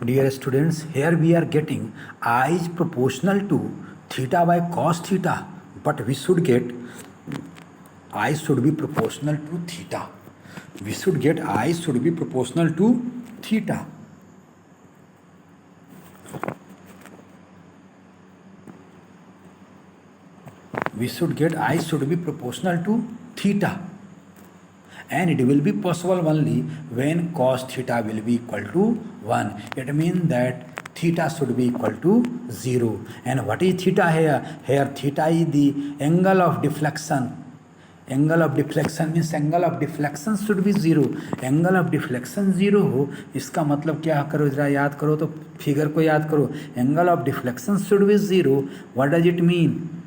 Dear students, here we are getting I is proportional to theta by cos theta, but we should get I should be proportional to theta. We should get I should be proportional to theta. We should get I should be proportional to theta. And it will be possible only when cos theta will be equal to 1. It means that theta should be equal to 0. And what is theta here? Here theta is the angle of deflection. Angle of deflection means angle of deflection should be 0. Angle of deflection 0 हो, इसका मतलब क्या करो, जरा याद करो तो figure को याद करो. Angle of deflection should be 0. What does it mean?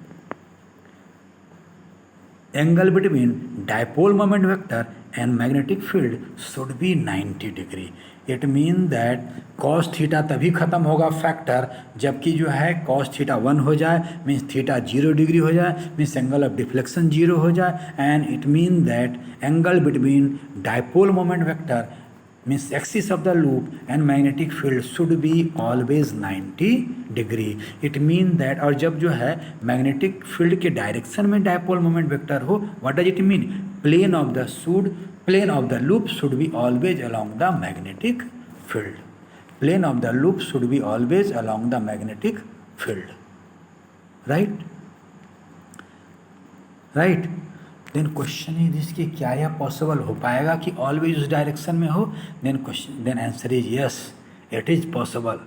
Angle between dipole moment vector and magnetic field should be 90 degree. It means that cos theta तभी खत्म होगा फैक्टर जबकि जो है cos theta 1 हो जाए, मीन्स थीटा 0 डिग्री हो जाए, मीन्स एंगल ऑफ डिफ्लेक्शन 0 हो जाए. And it mean that angle between dipole moment vector means axis of the loop and magnetic field should be always 90 degree. It mean that और जब जो है magnetic field के direction में dipole moment vector हो, what does it mean? Plane of the loop should be always along the magnetic field. Plane of the loop should be always along the magnetic field. Right? Then question is this कि क्या यह possible हो पाएगा कि always उस direction में हो. Then answer is yes, it is possible.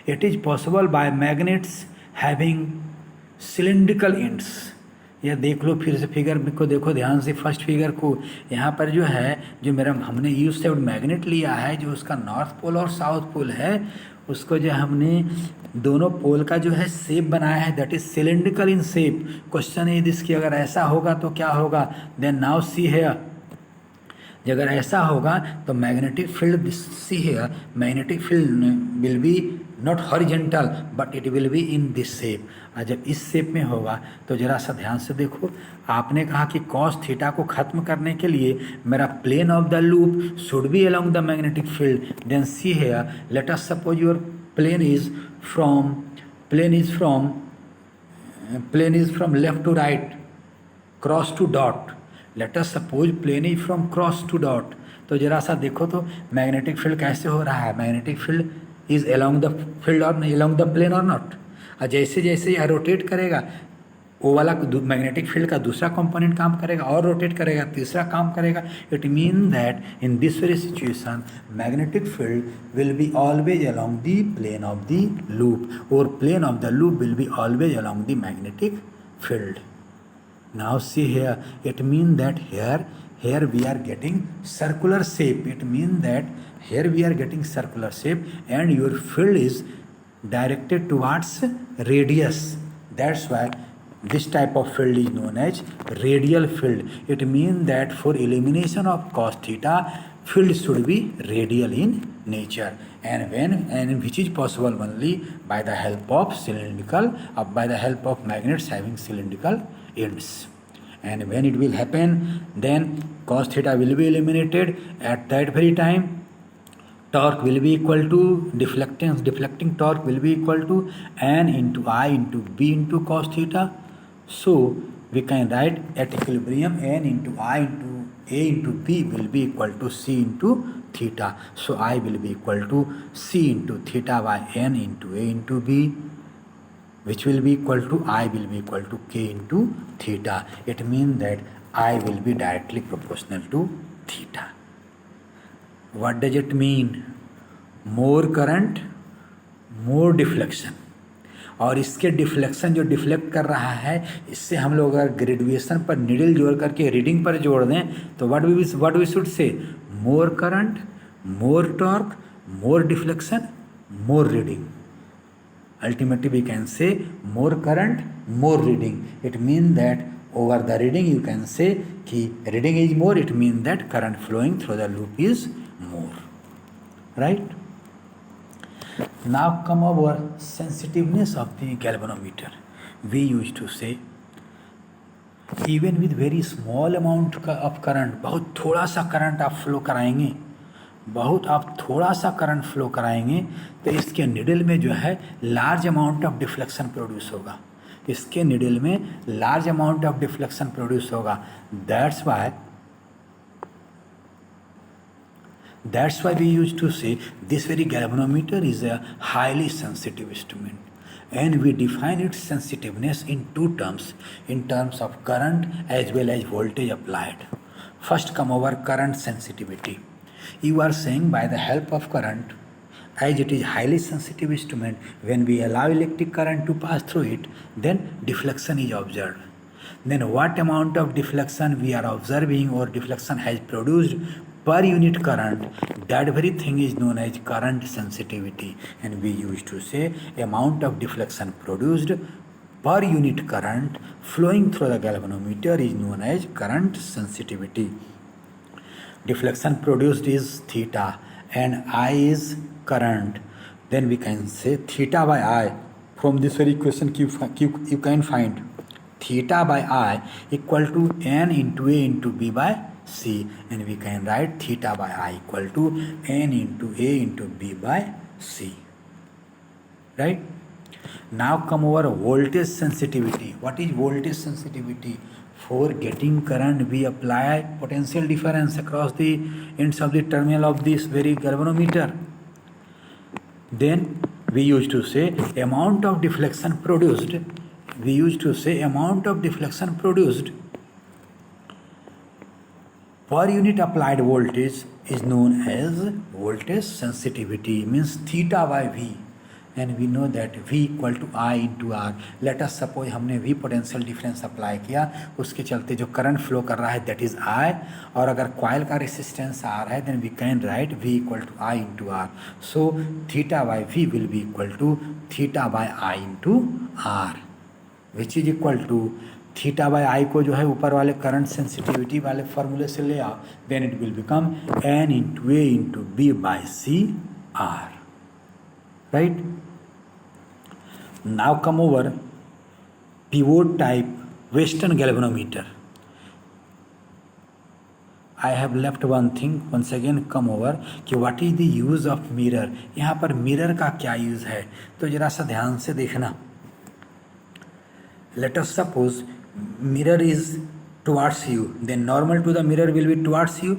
It is possible by magnets having cylindrical ends. यह देख लो फिर से फिगर को देखो ध्यान से, फर्स्ट फिगर को. यहाँ पर जो है जो मेरा हमने यूज से मैग्नेट लिया है जो उसका नॉर्थ पोल और साउथ पोल है, उसको जो हमने दोनों पोल का जो है शेप बनाया है, that is cylindrical in shape. Question है इसकी अगर ऐसा होगा तो क्या होगा. देन नाउ सी हेयर, अगर ऐसा होगा तो magnetic field see here, magnetic field will be not horizontal but it will be in this shape. और जब इस शेप में होगा तो जरा सा ध्यान से देखो, आपने कहा कि कॉस थीटा को खत्म करने के लिए मेरा plane of the loop should be along the magnetic field. Then see here, let us suppose your plane is from left to right, cross to dot. Let us suppose plane is from cross to dot. तो जरा सा देखो तो magnetic field कैसे हो रहा है. Magnetic field is along the field और अलोंग द प्लेन और नॉट. और जैसे जैसे यह रोटेट करेगा वो वाला मैग्नेटिक फील्ड का दूसरा कंपोनेंट काम करेगा और रोटेट करेगा, तीसरा काम करेगा. It mean that in this very situation magnetic field will be always along the plane of the loop और plane of the loop will be always along the magnetic field. Now see here, it mean that here we are getting circular shape. It means that here we are getting circular shape and your field is directed towards radius. That's why this type of field is known as radial field. It means that for elimination of cos theta, field should be radial in nature, and which is possible only by the help of by the help of magnets having cylindrical ends. And when it will happen, then cos theta will be eliminated. At that very time, torque will be equal to deflecting torque will be equal to n into I into b into cos theta. So we can write at equilibrium n into I into a into b will be equal to c into theta. So I will be equal to c into theta by n into a into b, which will be equal to I will be equal to k into theta. It means that I will be directly proportional to theta. What does it mean? More current, more deflection. और इसके deflection जो deflect कर रहा है, इससे हम लोग अगर ग्रेजुएशन पर निडल जोड़ करके रीडिंग पर जोड़ दें तो what we should say, more current, more torque, more deflection, more reading. Ultimately we can say more current, more reading. It means that over the reading you can say कि reading is more, it means that current flowing through the loop is more. Right? Now come our sensitiveness of the galvanometer. We used to say even with very small amount of current, बहुत थोड़ा सा current आप flow कराएंगे बहुत आप थोड़ा सा current flow कराएंगे तो इसके निडल में जो है large amount of deflection produce होगा, इसके निडल में large amount of deflection produce होगा। That's why we used to say this very galvanometer is a highly sensitive instrument, and we define its sensitiveness in two terms, in terms of current as well as voltage applied. First come over current sensitivity. You are saying by the help of current, as it is highly sensitive instrument, when we allow electric current to pass through it, then deflection is observed. Then what amount of deflection we are observing or deflection has produced per unit current, that very thing is known as current sensitivity, and we used to say amount of deflection produced per unit current flowing through the galvanometer is known as current sensitivity. Deflection produced is theta and I is current. Then we can say theta by I. From this very equation you can find theta by I equal to N into A into B by C, and we can write theta by I equal to N into A into B by C. Right? Now come over voltage sensitivity. What is voltage sensitivity? For getting current, we apply potential difference across the ends of the terminal of this very galvanometer. Then we used to say amount of deflection produced. We used to say amount of deflection produced per unit applied voltage is known as voltage sensitivity, means theta by V, and we know that V equal to I into R. Let us suppose हमने V potential difference apply किया, उसके चलते जो current flow कर रहा है that is I, और अगर कॉइल का रेसिस्टेंस R है then we can write V equal to I into R. So theta by V will be equal to theta by I into R, which is equal to theta by I को जो है ऊपर वाले current sensitivity वाले फॉर्मूले से ले आओ, then it will become N into A into B by C R. Right? Now come over pivot type western galvanometer. I have left one thing, once again come over कि what is the use of mirror. यहाँ पर mirror का क्या use है तो जरा सा ध्यान से देखना. Let us suppose mirror is towards you, then normal to the mirror will be towards you.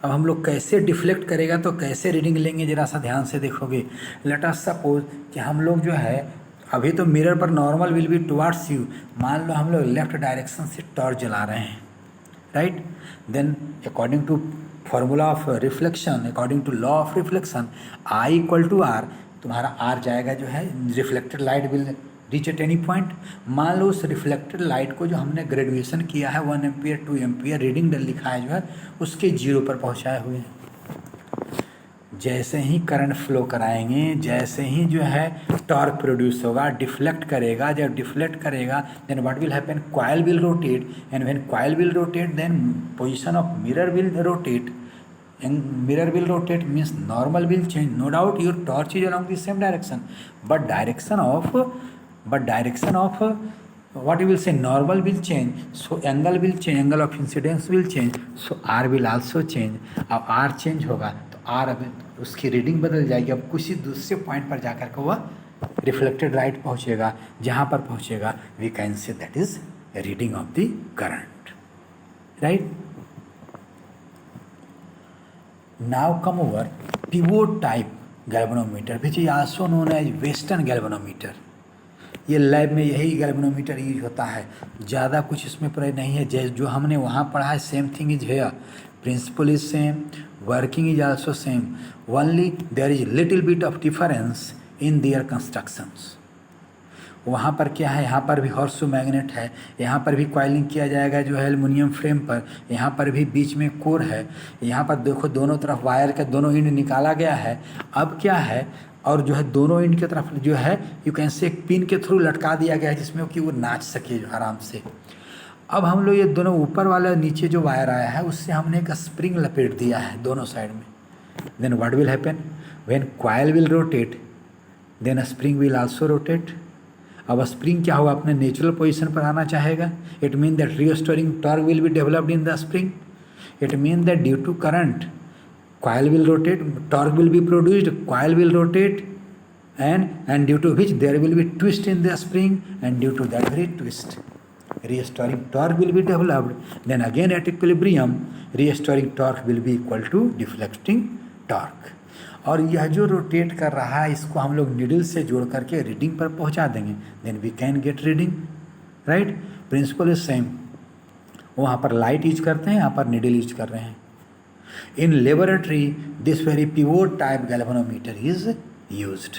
अब हम लोग कैसे डिफ्लेक्ट करेगा तो कैसे रीडिंग लेंगे जरा सा ध्यान से देखोगे. लेट अस सपोज कि हम लोग जो है अभी तो मिरर पर normal will be towards you, मान लो हम लोग लेफ्ट डायरेक्शन से टॉर्च जला रहे हैं, right. Then according to formula of reflection, according to law of reflection, I equal to R, तुम्हारा आर जाएगा जो है reflected light will reach at any point. मान लो उस रिफ्लेक्टेड लाइट को जो हमने ग्रेजुएशन किया है 1 एम्पियर 2 एम्पियर रीडिंग डल लिखा है जो है उसके जीरो पर पहुंचाए हुए हैं. जैसे ही करंट फ्लो कराएंगे, जैसे ही जो है टॉर्क प्रोड्यूस होगा, डिफ्लेक्ट करेगा. जब डिफ्लेक्ट करेगा then what will happen, coil will rotate, and when coil will rotate then position of mirror will rotate, and mirror will rotate means normal will change. No doubt your torch is along the same direction, but direction of what you will say normal will change, so angle will change, angle of incidence will change, so R will also change. अब R change होगा तो R अब उसकी reading बदल जाएगी. अब किसी दूसरे पॉइंट पर जाकर के वह रिफ्लेक्टेड लाइट पहुंचेगा, जहाँ पर पहुंचेगा we can say that is reading of the current. Right? Now come over pivot type galvanometer which is also known as western galvanometer. ये लैब में यही गैल्वेनोमीटर यूज होता है, ज़्यादा कुछ इसमें प्रयोग नहीं है. जैसे जो हमने वहाँ पढ़ा है same thing is here, principle is same, working is also same, only there is little bit of difference in their constructions. वहाँ पर क्या है, यहाँ पर भी हॉर्सो मैग्नेट है, यहाँ पर भी कॉइलिंग किया जाएगा जो है एल्युमिनियम फ्रेम पर, यहाँ पर भी बीच में कोर है, यहाँ पर देखो दोनों तरफ वायर के दोनों एंड निकाला गया है. अब क्या है, और जो है दोनों एंड की तरफ जो है यू कैन से एक पिन के थ्रू लटका दिया गया है जिसमें कि वो नाच सके आराम से. अब हम लोग ये दोनों ऊपर वाला नीचे जो वायर आया है उससे हमने एक स्प्रिंग लपेट दिया है दोनों साइड में. Then what will happen, when coil will rotate then spring will also rotate. अब स्प्रिंग क्या होगा, अपने नेचुरल पोजीशन पर आना चाहेगा. It mean that restoring torque will be developed in the spring. It mean that due to current coil will rotate, torque will be produced, coil will rotate, and due to which there will be twist in the spring, and due to that very twist restoring torque will be developed. Then again at equilibrium restoring torque will be equal to deflecting torque. और यह जो rotate कर रहा है इसको हम लोग needle से जोड़ करके रीडिंग पर पहुंचा देंगे, then we can get reading, right. Principle is same. वहाँ पर लाइट यूज करते हैं, यहाँ पर नीडल यूज कर रहे हैं. In laboratory this very pivot type galvanometer is used,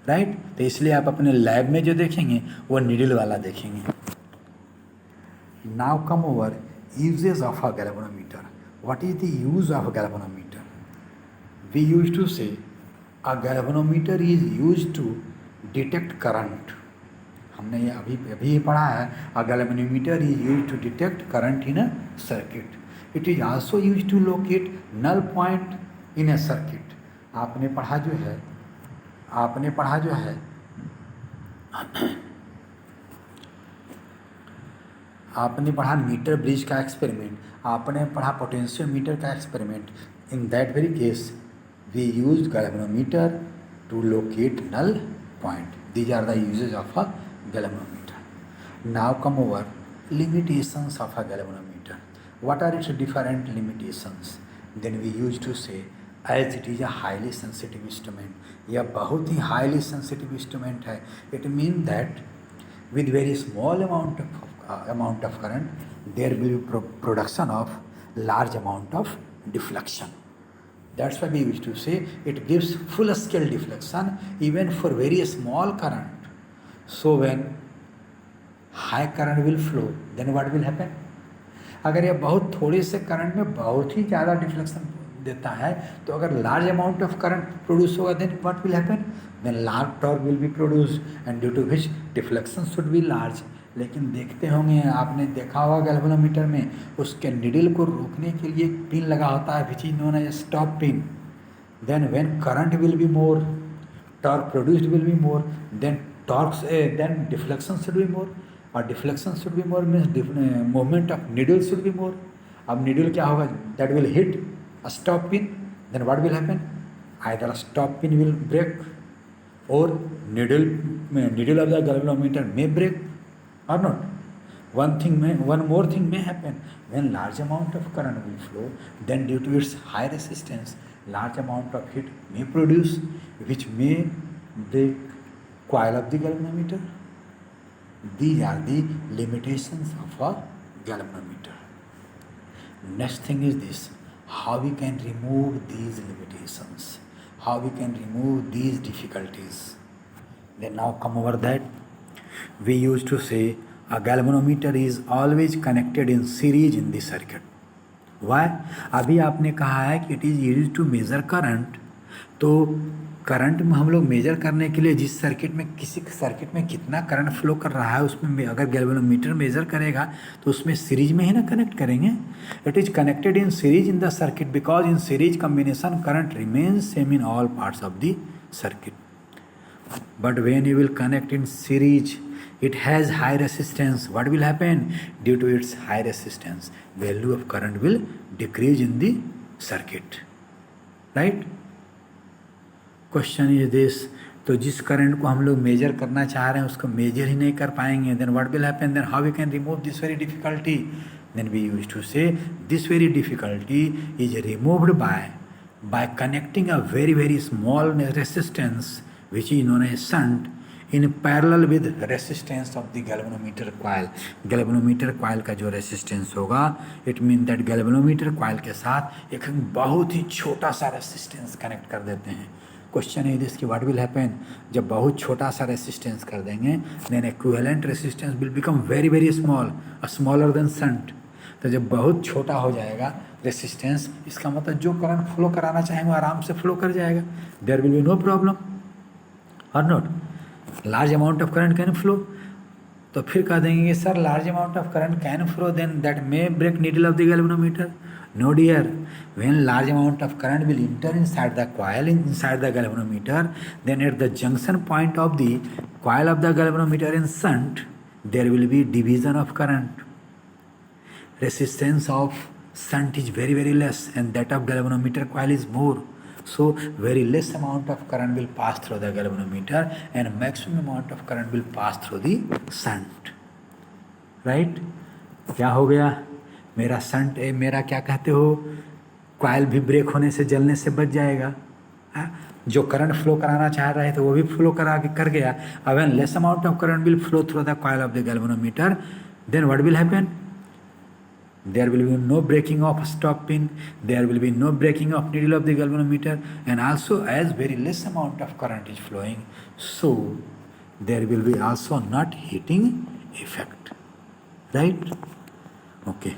right. तो इसलिए आप अपने लैब में जो देखेंगे वो नीडल वाला देखेंगे. Now come over uses of a galvanometer. What is the use of galvanometer? We used to say a galvanometer is used to detect current. हमने ये अभी पढ़ा है. A galvanometer is used to detect current in a circuit. It is also used to locate null point in a circuit. आपने पढ़ा जो है आपने पढ़ा मीटर ब्रिज का एक्सपेरिमेंट, आपने पढ़ा पोटेंशियोमीटर का experiment. In that very case we used galvanometer to locate null point. These are the uses of a galvanometer. Now come over limitations of a galvanometer. What are its different limitations? Then we used to say as it is a highly sensitive instrument. यह बहुत ही highly sensitive instrument है. It means that with very small amount of current there will be production of large amount of deflection. That's why we used to say it gives full scale deflection even for very small current. So when high current will flow, then what will happen? अगर यह बहुत थोड़े से current में बहुत ही ज़्यादा deflection देता है तो अगर large amount of current produce होगा then what will happen? Then large torque will be produced and due to which deflection should be large. लेकिन देखते होंगे, आपने देखा होगा गैल्वेनोमीटर में उसके निडल को रोकने के लिए एक पिन लगा होता है which is known as stop pin. Then when current will be more, torque produced will be more, then deflection should be more, और deflection should be more means movement of needle should be more. अब needle क्या होगा? That will hit a stop pin. Then what will happen? Either stop pin will break और needle of the galvanometer may break or not. One more thing may happen. When large amount of current will flow, then due to its high resistance, large amount of heat may produce, which may break coil of the galvanometer. These are the limitations of a galvanometer. Next thing is this: how we can remove these limitations, how we can remove these difficulties. Then now come over that. We used to say a galvanometer is always connected in series in the circuit. Why? अभी आपने कहा है कि it is used to measure current. तो current में हम लोग major करने के लिए जिस सर्किट में, किसी सर्किट में कितना करंट फ्लो कर रहा है उसमें अगर गैल्वेनोमीटर मेजर करेगा तो उसमें सीरीज में ही ना कनेक्ट करेंगे. It is connected in series in the circuit because in series combination current remains same in all parts of the circuit. But when you will connect in series, it has high resistance. What will happen? Due to its high resistance, value of current will decrease in the circuit. Right? Question is this. तो जिस current को हम लोग major करना चाह रहे हैं उसको मेजर ही नहीं कर पाएंगे. Then what will happen? Then how we can remove this very difficulty? Then we used to say this very difficulty is removed by connecting a very small resistance which is known as shunt in parallel with resistance of the galvanometer coil. galvanometer coil का जो resistance होगा it means that galvanometer coil के साथ एक बहुत ही छोटा सा resistance connect कर देते हैं. क्वेश्चन है दिस कि व्हाट विल हैपन जब बहुत छोटा सा रेसिस्टेंस कर देंगे. Then equivalent resistance will become very small, smaller than shunt. तो जब बहुत छोटा हो जाएगा रेसिस्टेंस, इसका मतलब जो करंट फ्लो कराना चाहेंगे वो आराम से फ्लो कर जाएगा. There will be no problem और not. Large amount of current can flow. तो फिर कह देंगे sir large amount of current can flow then that may break needle of the galvanometer. No dear, when large amount of current will enter inside the coil, inside the galvanometer, then at the junction point of the coil of the galvanometer in shunt, there will be division of current. Resistance of shunt is very very less, and that of galvanometer coil is more. So very less amount of current will pass through the galvanometer, and maximum amount of current will pass through the shunt. Right क्या हो गया, मेरा shunt मेरा क्या कहते हो, coil भी break होने से जलने से बच जाएगा. जो करंट फ्लो कराना चाह रहे थे वो भी फ्लो कर गया. अब when less amount of current will flow through the coil of the galvanometer, then what will happen, there will be no breaking of stop pin, there will be no breaking of needle of the galvanometer, and also as very less amount of current is flowing, so there will be also not heating effect. Right? Okay.